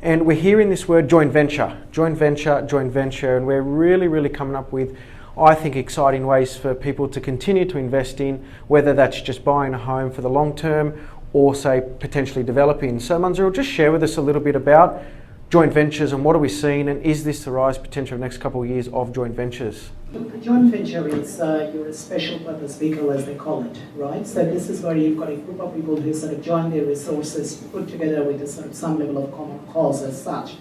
And we're hearing this word joint venture, joint venture, joint venture, and we're really coming up with, I think, exciting ways for people to continue to invest in, whether that's just buying a home for the long term or, say, potentially developing. So Munzurul, just share with us a little bit about joint ventures and what are we seeing, and is this the rise potential of the next couple of years of joint ventures? Look, a joint venture is your special purpose vehicle, as they call it, right? So this is where you've got a group of people who sort of join their resources, put together with a sort of some level of common cause as such.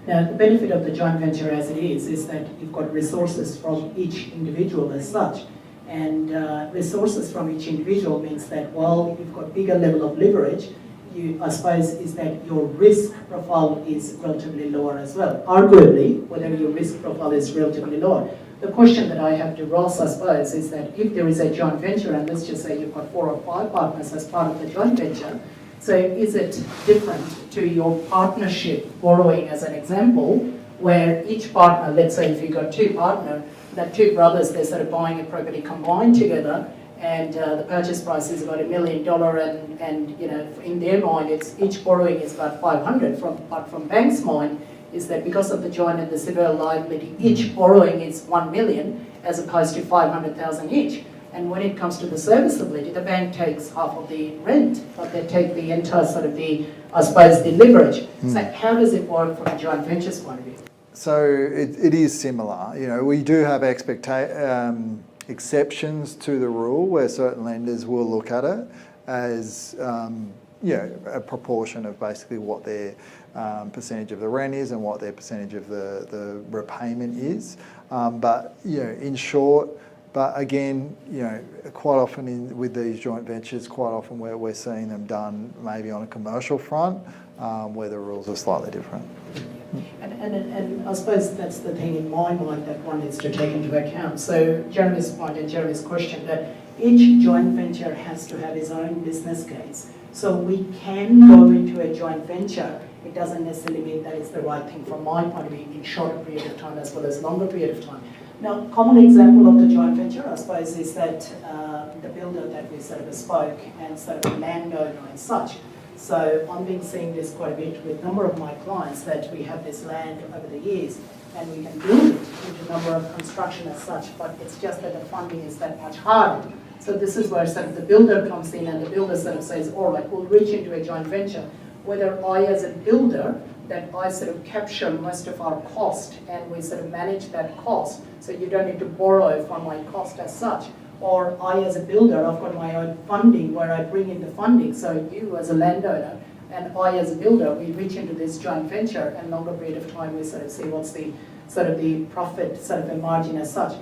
Now, the benefit of the joint venture as it is that you've got resources from each individual as such. And resources from each individual means that while you've got bigger level of leverage, I suppose, is that your risk profile is relatively lower as well. Arguably, whether your risk profile is relatively lower. The question that I have to Ross, I suppose, is that if there is a joint venture, and let's just say you've got 4 or 5 partners as part of the joint venture, so is it different to your partnership borrowing as an example, where each partner, let's say if you've got 2 partners, that 2 brothers, they're sort of buying a property combined together, and the purchase price is about $1 million, and you know, in their mind, it's each borrowing is about 500. But from bank's mind, is that because of the joint and the civil liability, each borrowing is 1 million as opposed to 500,000 each. And when it comes to the serviceability, the bank takes half of the rent, but they take the entire sort of the, I suppose, the leverage. So how does it work from a joint venture's point of view? So it is similar. You know, we do have exceptions to the rule where certain lenders will look at it as you know, a proportion of basically what their percentage of the rent is and what their percentage of the repayment is. But you know, in short, but again, you know, quite often with these joint ventures, quite often we're seeing them done maybe on a commercial front where the rules are slightly different. And I suppose that's the thing in my mind that one needs to take into account. So Jeremy's point and Jeremy's question that each joint venture has to have its own business case. So we can go into a joint venture. It doesn't necessarily mean that it's the right thing from my point of view in shorter period of time as well as longer period of time. Now, common example of the joint venture, I suppose, is that the builder that we sort of spoke and sort of the landowner and such. So I've been seeing this quite a bit with a number of my clients that we have this land over the years and we can build it into a number of construction as such, but it's just that the funding is that much harder. So this is where sort of the builder comes in and the builder sort of says, all right, we'll reach into a joint venture. Whether I as a builder, that I sort of capture most of our cost and we sort of manage that cost, so you don't need to borrow from my cost as such. Or I as a builder, I've got my own funding where I bring in the funding. So you as a landowner and I as a builder, we reach into this joint venture and longer period of time we sort of see what's the sort of the profit sort of a margin as such.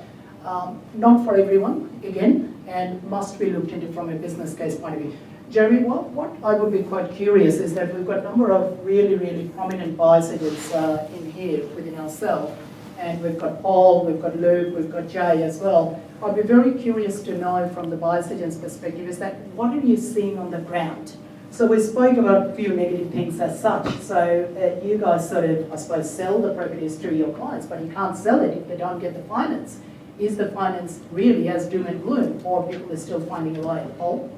Not for everyone, again, and must be looked into from a business case point of view. Jeremy, what I would be quite curious is that we've got a number of really prominent buyers in here within ourselves. And we've got Paul, we've got Luke, we've got Jay as well. I'd be very curious to know from the buyer's agent's perspective is that what are you seeing on the ground? So we spoke about a few negative things as such. So you guys sort of, I suppose, sell the properties to your clients, but you can't sell it if they don't get the finance. Is the finance really as doom and gloom, or people are still finding a way? Paul?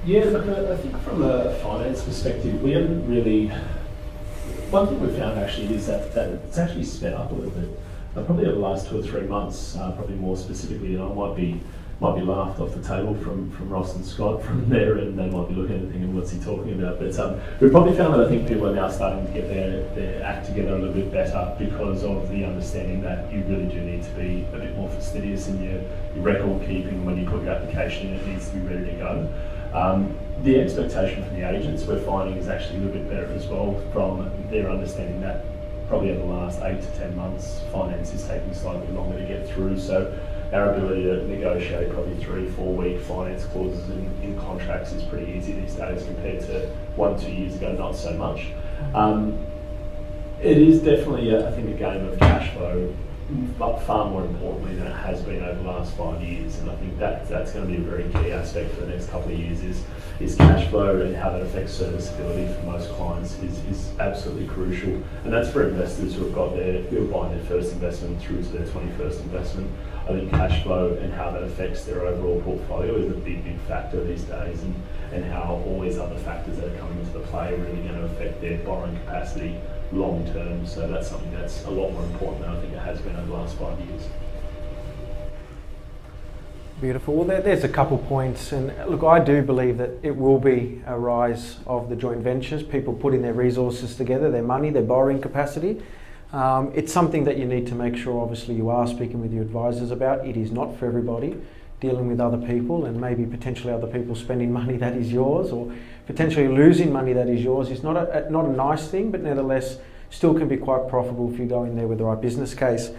Yeah, look, I think from a finance perspective, we haven't really. One thing we've found actually is that it's actually sped up a little bit. Probably over the last 2 or 3 months, probably more specifically, and I might be laughed off the table from Ross and Scott from there, and they might be looking at it thinking, what's he talking about? But we've probably found that I think people are now starting to get their act together a little bit better because of the understanding that you really do need to be a bit more fastidious in your record keeping when you put your application in. It needs to be ready to go. The expectation from the agents we're finding is actually a little bit better as well, from their understanding that probably over the last 8 to 10 months, finance is taking slightly longer to get through. So our ability to negotiate probably 3-4 week finance clauses in contracts is pretty easy these days compared to 1-2 years ago, not so much. It is definitely, I think, a game of cash flow, but far more importantly than it has been over the last 5 years. And I think that's going to be a very key aspect for the next couple of years is cash flow, and how that affects serviceability for most clients is absolutely crucial. And that's for investors who are buying their first investment through to their 21st investment. I think cash flow and how that affects their overall portfolio is a big factor these days, and how all these other factors that are coming into the play are really going to affect their borrowing capacity long term. So that's something that's a lot more important than I think it has been over the last 5 years. Beautiful. Well, there's a couple points, and look, I do believe that it will be a rise of the joint ventures, people putting their resources together, their money, their borrowing capacity. It's something that you need to make sure, obviously, you are speaking with your advisors about. It is not for everybody. Dealing with other people and maybe potentially other people spending money that is yours, or potentially losing money that is yours, is not a nice thing, but nevertheless still can be quite profitable if you go in there with the right business case.